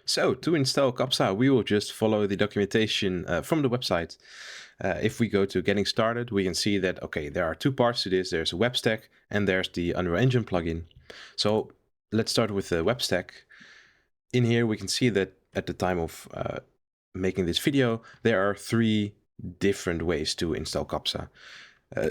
So to install Capsa, we will just follow the documentation from the website. If we go to getting started, we can see that, okay, there are two parts to this. There's a web stack and there's the Unreal Engine plugin. So let's start with the web stack. In here, we can see that at the time of making this video, there are three different ways to install Capsa.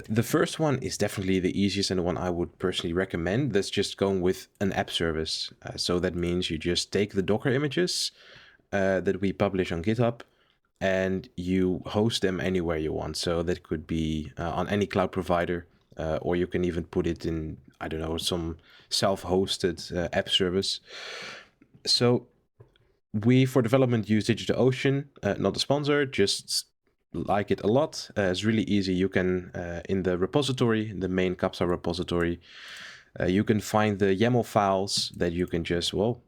The first one is definitely the easiest and the one I would personally recommend. That's just going with an app service. So that means you just take the Docker images that we publish on GitHub and you host them anywhere you want. So that could be on any cloud provider, or you can even put it in, I don't know, some self-hosted app service. So we, for development, use DigitalOcean, not a sponsor, just like it a lot. It's really easy. You can, in the repository, the main Capsa repository, you can find the YAML files that you can just, well,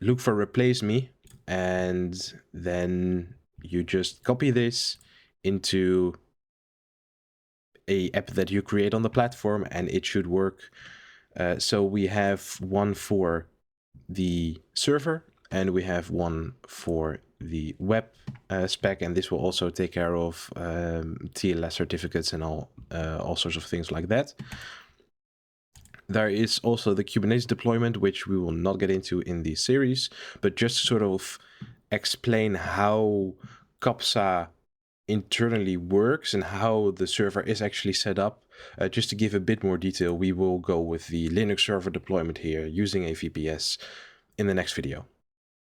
look for replace me, and then you just copy this into a app that you create on the platform and it should work. So we have one for the server and we have one for the web spec, and this will also take care of TLS certificates and all sorts of things like that. There is also the Kubernetes deployment, which we will not get into in this series, but just sort of explain how Capsa internally works and how the server is actually set up. Just to give a bit more detail, we will go with the Linux server deployment here using a VPS in the next video.